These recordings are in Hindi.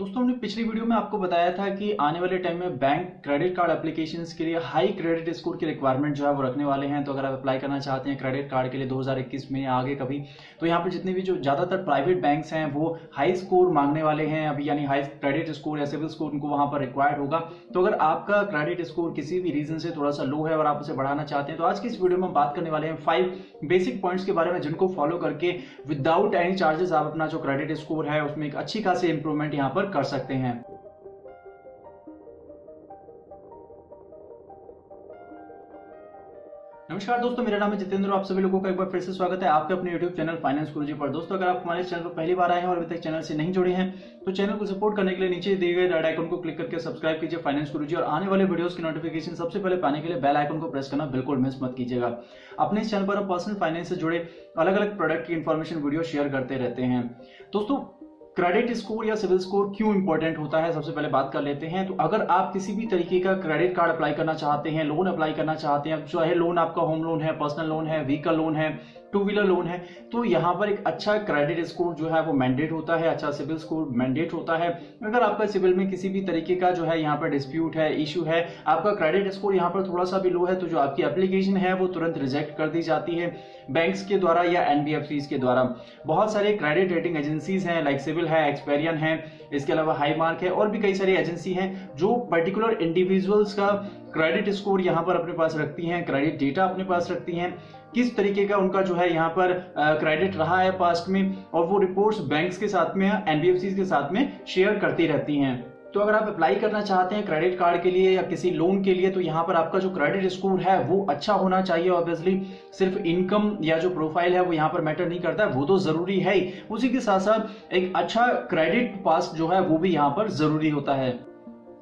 दोस्तों हमने पिछली वीडियो में आपको बताया था कि आने वाले टाइम में बैंक क्रेडिट कार्ड एप्लीकेशंस के लिए हाई क्रेडिट स्कोर की रिक्वायरमेंट जो है वो रखने वाले हैं। तो अगर आप अप्लाई करना चाहते हैं क्रेडिट कार्ड के लिए 2021 में या आगे कभी, तो यहाँ पर जितने भी जो ज्यादातर प्राइवेट बैंक्स हैं वो हाई स्कोर मांगने वाले हैं अभी, यानी हाई क्रेडिट स्कोर या सिविल स्कोर उनको वहां पर रिक्वायर्ड होगा। तो अगर आपका क्रेडिट स्कोर किसी भी रीजन से थोड़ा सा लो है और आप उसे बढ़ाना चाहते हैं, तो आज की इस वीडियो में हम बात करने वाले हैं 5 बेसिक पॉइंट्स के बारे में, जिनको फॉलो करके विदाउट एनी चार्जेस आप अपना जो क्रेडिट स्कोर है उसमें एक अच्छी खासी इंप्रूवमेंट यहाँ पर कर सकते हैं। नमस्कार दोस्तों, मेरा नाम है जितेंद्र। आप सभी लोगों का एक बार फिर से स्वागत है आपके अपने YouTube चैनल फाइनेंस गुरुजी पर। दोस्तों अगर आप हमारे चैनल पर पहली बार आए हैं और अभी तक चैनल से नहीं जुड़े हैं, तो चैनल को सपोर्ट करने के लिए नीचे दिए गए रेड आइकन को क्लिक करके सब्सक्राइब कीजिए फाइनेंस गुरुजी, और आने वाले वीडियोस की नोटिफिकेशन सबसे पहले पाने के लिए बेल आइकन को प्रेस करना बिल्कुल मिस मत कीजिएगा। अपने इस चैनल पर हम पर्सनल फाइनेंस से जुड़े अलग अलग प्रोडक्ट की इन्फॉर्मेशन वीडियो शेयर करते रहते हैं। दोस्तों क्रेडिट स्कोर या सिविल स्कोर क्यों इंपॉर्टेंट होता है, सबसे पहले बात कर लेते हैं। तो अगर आप किसी भी तरीके का क्रेडिट कार्ड अप्लाई करना चाहते हैं, लोन अप्लाई करना चाहते हैं, चाहे लोन आपका होम लोन है, पर्सनल लोन है, व्हीकल लोन है, टू व्हीलर लोन है, तो यहाँ पर एक अच्छा क्रेडिट स्कोर जो है वो मैंडेट होता है, अच्छा सिविल स्कोर मैंडेट होता है। अगर आपका सिविल में किसी भी तरीके का जो है यहाँ पर डिस्प्यूट है, इश्यू है, आपका क्रेडिट स्कोर यहाँ पर थोड़ा सा भी लो है, तो जो आपकी एप्लीकेशन है वो तुरंत रिजेक्ट कर दी जाती है बैंक्स के द्वारा या एनबीएफसीज के द्वारा। बहुत सारे क्रेडिट रेटिंग एजेंसीज हैं, लाइक सिविल है, एक्सपेरियन है, इसके अलावा हाई मार्क है, और भी कई सारी एजेंसी हैं जो पर्टिकुलर इंडिविजुअल्स का क्रेडिट स्कोर यहाँ पर अपने पास रखती हैं, क्रेडिट डेटा अपने पास रखती हैं, किस तरीके का उनका जो है यहाँ पर क्रेडिट रहा है पास्ट में, और वो रिपोर्ट्स बैंक्स के साथ में, एनबीएफसी के साथ में शेयर करती रहती हैं। तो अगर आप अप्लाई करना चाहते हैं क्रेडिट कार्ड के लिए या किसी लोन के लिए, तो यहाँ पर आपका जो क्रेडिट स्कोर है वो अच्छा होना चाहिए। ऑब्वियसली सिर्फ इनकम या जो प्रोफाइल है वो यहाँ पर मैटर नहीं करता है, वो तो जरूरी है ही, उसी के साथ साथ एक अच्छा क्रेडिट पास जो है वो भी यहाँ पर जरूरी होता है।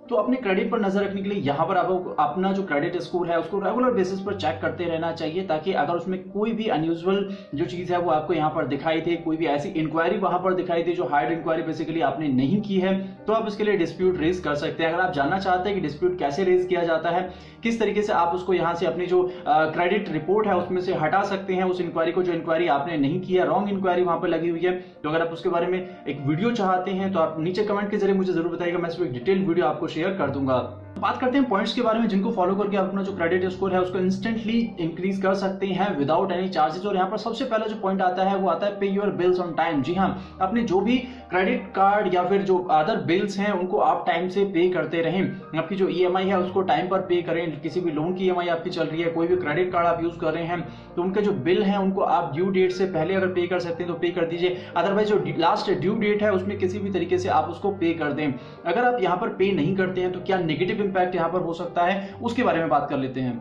तो अपने क्रेडिट पर नजर रखने के लिए यहाँ पर आपको अपना जो क्रेडिट स्कोर है उसको रेगुलर बेसिस पर चेक करते रहना चाहिए, ताकि अगर उसमें कोई भी अनयूजुअल जो चीज है वो आपको यहाँ पर दिखाई दे, कोई भी ऐसी इंक्वायरी वहां पर दिखाई दे जो हार्ड इंक्वायरी बेसिकली आपने नहीं की है, तो आप इसके लिए डिस्प्यूट रेज कर सकते हैं। अगर आप जानना चाहते हैं कि डिस्प्यूट कैसे रेज किया जाता है, किस तरीके से आप उसको यहाँ से अपनी जो क्रेडिट रिपोर्ट है उसमें से हटा सकते हैं उस इंक्वायरी को, जो इंक्वायरी आपने नहीं की है, रॉन्ग इंक्वायरी वहां पर लगी हुई है, तो अगर आप उसके बारे में एक वीडियो चाहते हैं तो आप नीचे कमेंट के जरिए मुझे जरूर बताइएगा, मैं इसमें एक डिटेल वीडियो आपको शेयर कर दूंगा। बात करते हैं पॉइंट्स के बारे में, जिनको फॉलो करके आप अपना जो क्रेडिट स्कोर है उसको इंस्टेंटली इंक्रीज कर सकते हैं विदाउट एनी चार्जेस। और यहाँ पर सबसे पहला जो पॉइंट आता है वो आता है पे योर बिल्स ऑन टाइम। जी हाँ, अपने जो भी क्रेडिट कार्ड या फिर जो अदर बिल्स हैं उनको आप टाइम से पे करते रहें। आपकी जो ईएमआई है उसको टाइम पर पे करें। किसी भी लोन की ईएमआई आपकी चल रही है, कोई भी क्रेडिट कार्ड आप यूज कर रहे हैं, तो उनके जो बिल है उनको आप ड्यू डेट से पहले अगर पे कर सकते हैं तो पे कर दीजिए। अदरवाइज जो लास्ट ड्यू डेट है उसमें किसी भी तरीके से आप उसको पे कर दें। अगर आप यहाँ पर पे नहीं करते हैं तो क्या नेगेटिव इंपैक्ट यहाँ पर हो सकता है, उसके बारे में बात कर लेते हैं।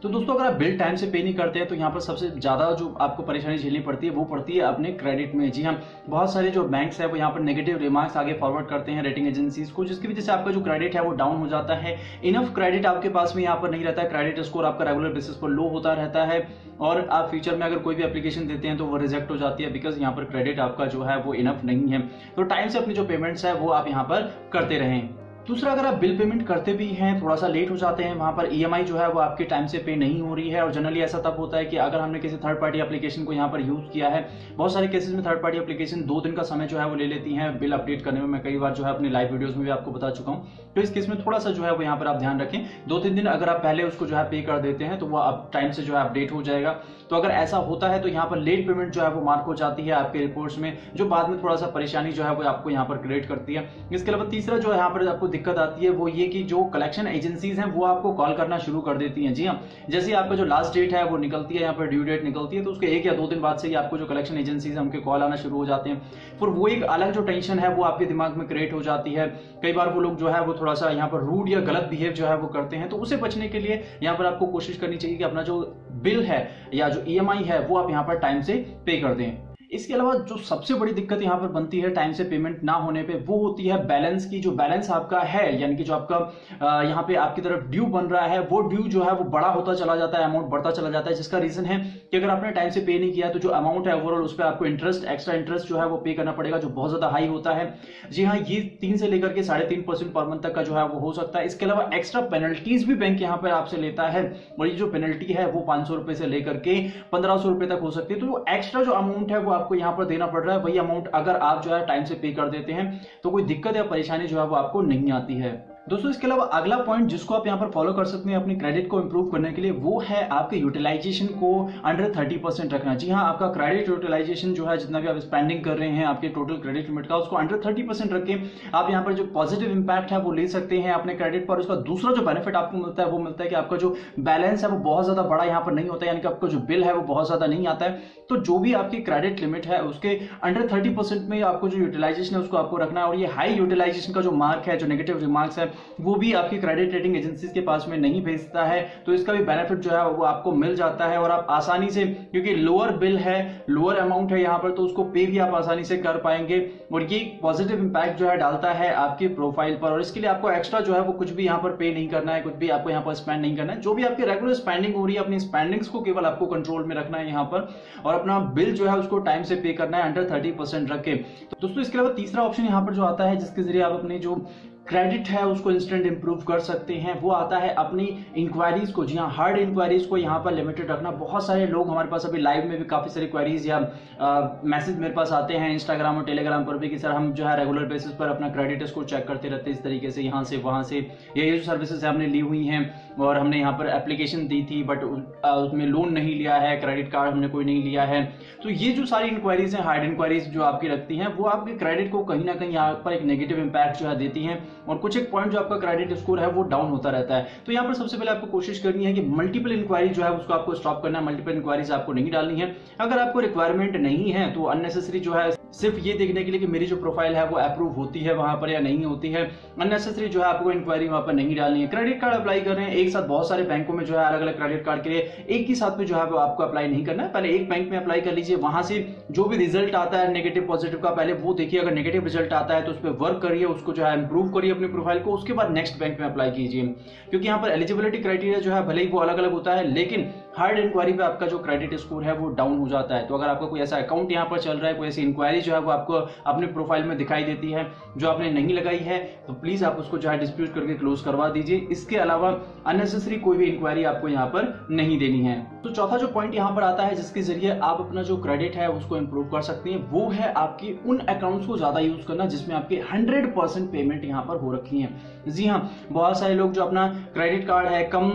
तो दोस्तों अगर आप बिल टाइम से पे नहीं करते हैं तो यहाँ पर सबसे ज्यादा जो आपको परेशानी झेलनी पड़ती है वो पड़ती है अपने क्रेडिट में। जी हाँ, बहुत सारे जो बैंक्स है वो यहाँ पर नेगेटिव रिमार्क्स आगे फॉरवर्ड करते हैं रेटिंग एजेंसीज को, जिसकी वजह से आपका जो क्रेडिट है वो डाउन हो जाता है। इनफ क्रेडिट आपके पास में यहाँ पर नहीं रहता है, क्रेडिट स्कोर आपका रेगुलर बेसिस पर लो होता रहता है, और आप फ्यूचर में अगर कोई भी एप्लीकेशन देते हैं तो वो रिजेक्ट हो जाती है, बिकॉज यहाँ पर क्रेडिट आपका जो है वो इनफ नहीं है। तो टाइम से अपनी जो पेमेंट्स है वो आप यहाँ पर करते रहें। दूसरा, अगर आप बिल पेमेंट करते भी हैं, थोड़ा सा लेट हो जाते हैं, वहां पर ईएमआई जो है वो आपके टाइम से पे नहीं हो रही है, और जनरली ऐसा तब होता है कि अगर हमने किसी थर्ड पार्टी एप्लीकेशन को यहाँ पर यूज किया है, बहुत सारे केसेस में थर्ड पार्टी एप्लीकेशन 2 दिन का समय जो है वो ले लेती है बिल अपडेट करने में। मैं कई बार जो है अपने लाइव वीडियोस में भी आपको बता चुका हूँ। तो इस केस में थोड़ा सा जो है वो यहाँ पर आप ध्यान रखें, 2-3 दिन अगर आप पहले उसको जो है पे कर देते हैं तो वो आप टाइम से जो है अपडेट हो जाएगा। तो अगर ऐसा होता है तो यहाँ पर लेट पेमेंट जो है वो मार्क हो जाती है आपके रिपोर्ट्स में, जो बाद में थोड़ा सा परेशानी जो है वो आपको यहाँ पर क्रिएट करती है। इसके अलावा तीसरा जो यहाँ पर आपको दिक्कत आती है वो ये कि जो कलेक्शन एजेंसीज हैं वो आपको कॉल करना शुरू कर देती हैं। जी हाँ, जैसे आपका जो लास्ट डेट है वो निकलती है, यहाँ पर ड्यू डेट निकलती है, तो उसके 1 या 2 दिन बाद से ही आपको जो कलेक्शन एजेंसीज हैं उनके कॉल आना शुरू हो जाते हैं। फिर वो एक अलग जो टेंशन है वो आपके दिमाग में क्रिएट हो जाती है। कई बार वो लोग जो है वो थोड़ा सा यहाँ पर रूड या गलत बिहेव जो है वो करते हैं, तो उसे बचने के लिए यहाँ पर आपको कोशिश करनी चाहिए कि अपना जो बिल है या जो ईएमआई है वो आप यहाँ पर टाइम से पे कर दें। इसके अलावा जो सबसे बड़ी दिक्कत यहाँ पर बनती है टाइम से पेमेंट ना होने पे, वो होती है बैलेंस की। जो बैलेंस आपका है, यानी कि जो आपका यहाँ पे आपकी तरफ ड्यू बन रहा है, वो ड्यू जो है वो बड़ा होता चला जाता है, अमाउंट बढ़ता चला जाता है, जिसका रीजन है कि अगर आपने टाइम से पे नहीं किया तो जो अमाउंट है ओवरऑल उस पर आपको इंटरेस्ट, एक्स्ट्रा इंटरेस्ट जो है वो पे करना पड़ेगा, जो बहुत ज्यादा हाई होता है। जी हाँ, ये 3 से लेकर के 3.5% पर मंथ तक का जो है वो हो सकता है। इसके अलावा एक्स्ट्रा पेनल्टीज भी बैंक यहाँ पर आपसे लेता है, और ये जो पेनल्टी है वो 500 रुपए से लेकर के 1500 रुपए तक हो सकती है। तो एक्स्ट्रा जो अमाउंट है वो आपको यहाँ पर देना पड़ रहा है वही अमाउंट अगर आप जो है टाइम से पे कर देते हैं तो कोई दिक्कत या परेशानी जो है वो आपको नहीं आती है। दोस्तों इसके अलावा अगला पॉइंट जिसको आप यहाँ पर फॉलो कर सकते हैं अपनी क्रेडिट को इंप्रूव करने के लिए, वो है आपके यूटिलाइजेशन को अंडर 30% रखना। जी हाँ, आपका क्रेडिट यूटिलाइजेशन जो है जितना भी आप स्पेंडिंग कर रहे हैं आपके टोटल क्रेडिट लिमिट का, उसको अंडर 30% रख के आप यहाँ पर जो पॉजिटिव इंपैक्ट है वो ले सकते हैं अपने क्रेडिट पर। उसका दूसरा जो बेनिफिट आपको मिलता है वो मिलता है कि आपका जो बैलेंस है वो बहुत ज्यादा बड़ा यहाँ पर नहीं होता है, यानी कि आपका जो बिल है वो बहुत ज्यादा नहीं आता है। तो जो भी आपकी क्रेडिट लिमिट है उसके अंडर 30% में आपको जो यूटिलाइजेशन है उसको आपको रखना है। और ये हाई यूटिलाइजेशन का जो मार्क है, जो नेगेटिव रिमार्क्स है, वो भी आपकी क्रेडिट रेटिंग एजेंसीज के पास में नहीं भेजता है। तो इसका भी बेनिफिट जो है वो आपको मिल जाता है और आप आसानी से, क्योंकि लोअर बिल है, लोअर अमाउंट है यहाँ पर, तो उसको पे भी आप आसानी से कर पाएंगे। और ये पॉजिटिव इंपैक्ट जो है डालता है आपकी प्रोफाइल पर। और इसके लिए आपको एक्स्ट्रा जो है वो कुछ भी यहाँ पर पे नहीं करना है, कुछ भी आपको यहाँ पर स्पेंड नहीं करना है। जो भी आपकी रेगुलर स्पेंडिंग हो रही है अपनी स्पेंडिंग्स को केवल आपको कंट्रोल में रखना है यहाँ पर, और अपना बिल जो है उसको टाइम से पे करना है अंडर 30% रख के। तो दोस्तों इसके अलावा तीसरा ऑप्शन यहाँ पर जो आता है जिसके जरिए आप अपने जो क्रेडिट है उसको इंस्टेंट इंप्रूव कर सकते हैं, वो आता है अपनी इंक्वायरीज को। जी हाँ, हार्ड इंक्वायरीज को यहाँ पर लिमिटेड रखना। बहुत सारे लोग हमारे पास अभी लाइव में भी काफी सारी क्वेरीज या मैसेज मेरे पास आते हैं इंस्टाग्राम और टेलीग्राम पर भी कि सर हम जो है रेगुलर बेसिस पर अपना क्रेडिट स्कोर चेक करते रहते हैं इस तरीके से, यहाँ से वहां से, ये जो सर्विसेज हमने ली हुई हैं और हमने यहाँ पर एप्लीकेशन दी थी बट उसमें लोन नहीं लिया है, क्रेडिट कार्ड हमने कोई नहीं लिया है। तो ये जो सारी इंक्वायरीज हैं, हार्ड इंक्वायरीज जो आपकी रखती हैं, वो आपके क्रेडिट को कहीं ना कहीं यहाँ पर एक नेगेटिव इंपैक्ट जो है देती हैं और कुछ एक पॉइंट जो आपका क्रेडिट स्कोर है वो डाउन होता रहता है। तो यहाँ पर सबसे पहले आपको कोशिश करनी है कि मल्टीपल इंक्वायरी जो है उसको आपको स्टॉप करना है। मल्टीपल इंक्वायरीज आपको नहीं डालनी है। अगर आपको रिक्वायरमेंट नहीं है तो अननेसेसरी जो है सिर्फ ये देखने के लिए कि मेरी जो प्रोफाइल है वो अप्रूव होती है वहां पर या नहीं होती है, अननेसेसरी जो है आपको इंक्वायरी वहां पर नहीं डालनी है। क्रेडिट कार्ड अप्लाई कर रहे हैं एक साथ, बहुत सारे बैंकों में जो है अलग अलग क्रेडिट कार्ड के लिए एक ही साथ में जो है वो आपको अप्लाई नहीं करना है। पहले एक बैंक में अप्लाई कर लीजिए, वहां से जो भी रिजल्ट आता है नेगेटिव पॉजिटिव का पहले वो देखिए। अगर नेगेटिव रिजल्ट आता है तो उस पर वर्क करिए, उसको जो है इंप्रूव करिए अपनी प्रोफाइल को, उसके बाद नेक्स्ट बैंक में अप्लाई कीजिए। क्योंकि यहाँ पर एलिजिबिलिटी क्राइटेरिया जो है भले ही वो अलग अलग होता है, लेकिन हार्ड इंक्वायरी पे आपका जो क्रेडिट स्कोर है वो डाउन हो जाता है। तो अगर आपका कोई ऐसा अकाउंट यहाँ पर चल रहा है, कोई ऐसी इंक्वायरी जो है वो आपको अपने प्रोफाइल में दिखाई देती है जो आपने नहीं लगाई है, तो प्लीज आप उसको जो है डिस्प्यूट करके क्लोज करवा दीजिए। इसके अलावा अननेसेसरी कोई भी इंक्वायरी आपको यहाँ पर नहीं देनी है। तो चौथा जो पॉइंट यहाँ पर आता है जिसके जरिए आप अपना जो क्रेडिट है उसको इंप्रूव कर सकते हैं, वो है आपकी उन अकाउंट्स को ज्यादा यूज करना जिसमें आपकी 100% पेमेंट यहाँ पर हो रखी है। जी हाँ, बहुत सारे लोग जो अपना क्रेडिट कार्ड है कम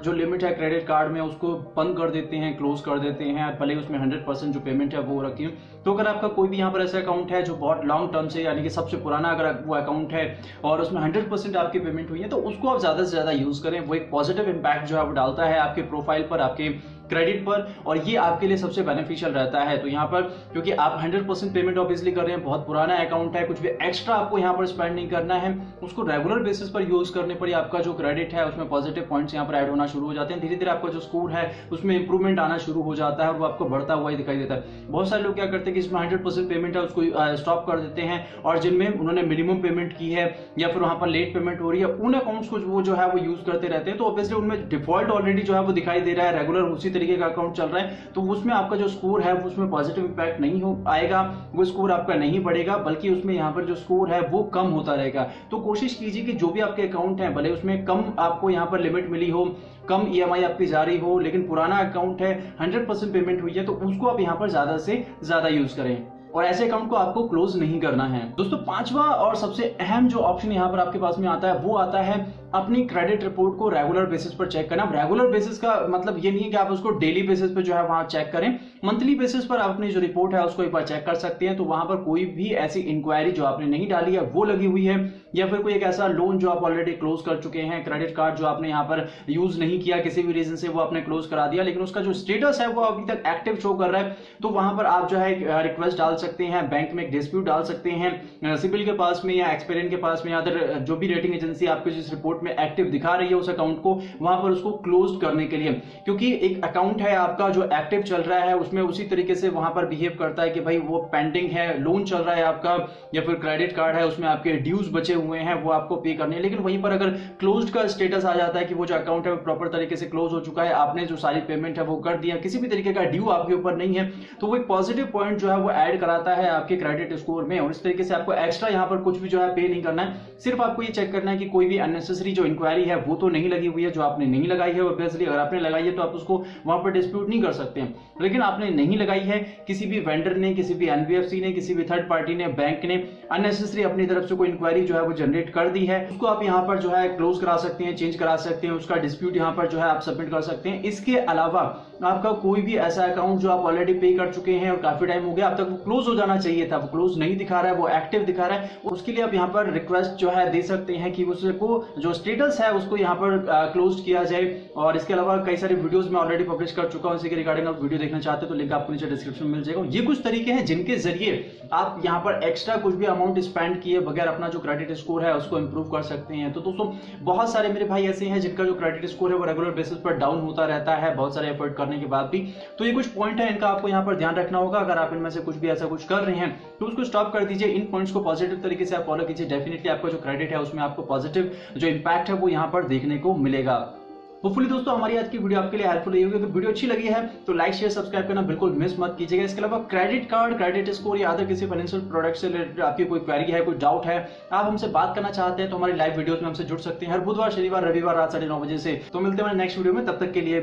जो लिमिट है क्रेडिट कार्ड में उसको बंद कर देते हैं, क्लोज कर देते हैं, भले उसमें 100% जो पेमेंट है वो रखी है। तो अगर आपका कोई भी यहाँ पर ऐसा अकाउंट है जो बहुत लॉन्ग टर्म से, यानी कि सबसे पुराना अगर वो अकाउंट है और उसमें 100% आपकी पेमेंट हुई है, तो उसको आप ज्यादा से ज्यादा यूज करें। वो एक पॉजिटिव इंपैक्ट जो है वो डालता है आपके प्रोफाइल पर, आपके क्रेडिट पर, और ये आपके लिए सबसे बेनिफिशियल रहता है। तो यहाँ पर क्योंकि आप 100% पेमेंट ऑब्वियसली कर रहे हैं, बहुत पुराना अकाउंट है, कुछ भी एक्स्ट्रा आपको यहाँ पर स्पेंड नहीं करना है, उसको रेगुलर बेसिस पर यूज करने पर आपका जो क्रेडिट है उसमें पॉजिटिव पॉइंट्स यहाँ पर ऐड होना शुरू हो जाते हैं। धीरे धीरे आपका जो स्कोर है उसमें इंप्रूवमेंट आना शुरू हो जाता है और वो आपको बढ़ता हुआ ही दिखाई देता है। बहुत सारे लोग क्या करते हैं कि इसमें 100% पेमेंट है उसको स्टॉप कर देते हैं, और जिनमें उन्होंने मिनिमम पेमेंट की है या फिर वहां पर लेट पेमेंट हो रही है, उन अकाउंट्स को वो जो है वो यूज करते रहते हैं। तो ऑब्वियसली उनमें डिफॉल्ट ऑलरेडी जो है वो दिखाई दे रहा है, रेगुलर उसी तरीके का अकाउंट चल रहा है, तो उसमें आपका जो स्कोर है उसमें पॉजिटिव इंपैक्ट नहीं हो आएगा, वो स्कोर आपका नहीं बढ़ेगा, बल्कि उसमें यहाँ पर जो स्कोर है वो कम होता रहेगा। तो कोशिश कीजिए कि जो भी आपके अकाउंट है, भले उसमें कम आपको यहाँ पर लिमिट मिली हो, कम ईएमआई आपकी जारी हो, लेकिन पुराना अकाउंट है, 100% पेमेंट हुई है, तो उसको आप यहाँ पर ज्यादा से ज्यादा यूज करें और ऐसे अकाउंट को आपको क्लोज नहीं करना है। दोस्तों पांचवा और सबसे अहम जो ऑप्शन यहाँ पर आपके पास में आता है वो आता है अपनी क्रेडिट रिपोर्ट को रेगुलर बेसिस पर चेक करना। रेगुलर बेसिस का मतलब ये नहीं है कि आप उसको डेली बेसिस पर जो है वहां चेक करें, मंथली बेसिस पर आप अपनी जो रिपोर्ट है उसको एक बार चेक कर सकते हैं। तो वहां पर कोई भी ऐसी इंक्वायरी जो आपने नहीं डाली है वो लगी हुई है, या फिर कोई एक ऐसा लोन जो आप ऑलरेडी क्लोज कर चुके हैं, क्रेडिट कार्ड जो आपने यहाँ पर यूज नहीं किया, किसी भी रीजन से वो आपने क्लोज करा दिया, लेकिन उसका जो स्टेटस है वो अभी तक एक्टिव शो कर रहा है, तो वहां पर आप जो है रिक्वेस्ट डाल सकते हैं, बैंक में एक डिस्प्यूट डाल सकते हैं सिबिल के पास में या एक्सपेरियन के पास में, या अदर जो भी रेटिंग एजेंसी आपको जिस रिपोर्ट में एक्टिव दिखा रही है उस अकाउंट को, वहां पर उसको क्लोज करने के लिए। क्योंकि एक अकाउंट है आपका जो एक्टिव चल रहा है, उसमें उसी तरीके से वहां पर बिहेव करता है कि भाई वो पेंडिंग है, लोन चल रहा है आपका, या फिर क्रेडिट कार्ड है उसमें आपके ड्यूज बचे हुए हैं वो आपको पे करने हैं। लेकिन वहीं पर अगर क्लोज्ड का स्टेटस आ जाता है कि वो जो अकाउंट है वो प्रॉपर तरीके से क्लोज हो चुका है, आपने जो सारी पेमेंट है वो कर दिया, किसी भी तरीके का ड्यू आपके ऊपर नहीं है, तो वो एक पॉजिटिव पॉइंट जो है वो ऐड कराता है आपके क्रेडिट स्कोर में। और इस तरीके से आपको एक्स्ट्रा यहाँ पर कुछ भी जो है पे नहीं करना है, सिर्फ आपको ये चेक करना है कि कोई भी अननेसेसरी ऑब्वियसली जो इंक्वायरी है वो तो नहीं लगी हुई है, जो आपने नहीं लगाई है ऑब्वियसली अगर आपने लगाई है तो आप उसको वहां पर डिस्प्यूट नहीं कर सकते हैं, लेकिन आपने नहीं लगाई है, किसी भी वेंडर ने, किसी भी एनबीएफसी ने, किसी भी थर्ड पार्टी ने, बैंक ने अननेसेसरी अपनी तरफ से कोई इंक्वायरी जो है वो जनरेट कर दी है, उसको आप यहाँ पर जो है क्लोज करा सकते हैं, चेंज करा सकते हैं, उसका डिस्प्यूट यहाँ पर जो है आप सबमिट कर सकते हैं। इसके अलावा आपका कोई भी ऐसा अकाउंट जो आप ऑलरेडी पे कर चुके हैं और काफी टाइम हो गया, अब तक वो क्लोज हो जाना चाहिए था, वो क्लोज नहीं दिखा रहा है, वो एक्टिव दिखा रहा है, उसके लिए आप यहाँ पर रिक्वेस्ट जो है दे सकते हैं कि उसको जो स्टेटस है उसको यहाँ पर क्लोज किया जाए। और इसके अलावा कई सारे वीडियोस मैं ऑलरेडी पब्लिश कर चुका हूं, इसी के रिगार्डिंग आप वीडियो देखना चाहते हैं तो लिंक आपको नीचे डिस्क्रिप्शन में मिल जाएगा। ये कुछ तरीके हैं जिनके जरिए आप यहाँ पर एक्स्ट्रा कुछ भी अमाउंट स्पेंड किए बगैर अपना जो क्रेडिट स्कोर है उसको इंप्रूव कर सकते हैं। तो दोस्तों बहुत सारे मेरे भाई ऐसे हैं जिनका जो क्रेडिट स्कोर है वो रेगुलर बेसिस पर डाउन होता रहता है बहुत सारे एफर्ट करने के बाद भी। तो ये कुछ पॉइंट है, इनका आपको यहाँ पर ध्यान रखना होगा। अगर आप इनमें से कुछ भी ऐसा कुछ कर रहे हैं तो उसको स्टॉप कर दीजिए, इन पॉइंट्स को पॉजिटिव तरीके से आप फॉलो कीजिए, डेफिनेटली आपका जो क्रेडिट है उसमें आपको पॉजिटिव जो इंपैक्ट है वो यहाँ पर देखने को मिलेगा। होपफुली दोस्तों हमारी आज की वीडियो आपके लिए हेल्पफुल रही होगी। अगर वीडियो अच्छी लगी है तो लाइक शेयर सब्सक्राइब करना बिल्कुल मिस मत कीजिएगा। इसके अलावा क्रेडिट कार्ड, क्रेडिट स्कोर या अदर किसी फाइनेंशियल प्रोडक्ट से रिलेटेड आपकी कोई क्वेरी है, कोई डाउट है, आप हमसे बात करना चाहते हैं तो हमारी लाइव वीडियोस में हमसे जुड़ सकते हैं हर बुधवार, शनिवार, रविवार रात 9:30 बजे से। तो मिलते हैं नेक्स्ट वीडियो में, तब तक के लिए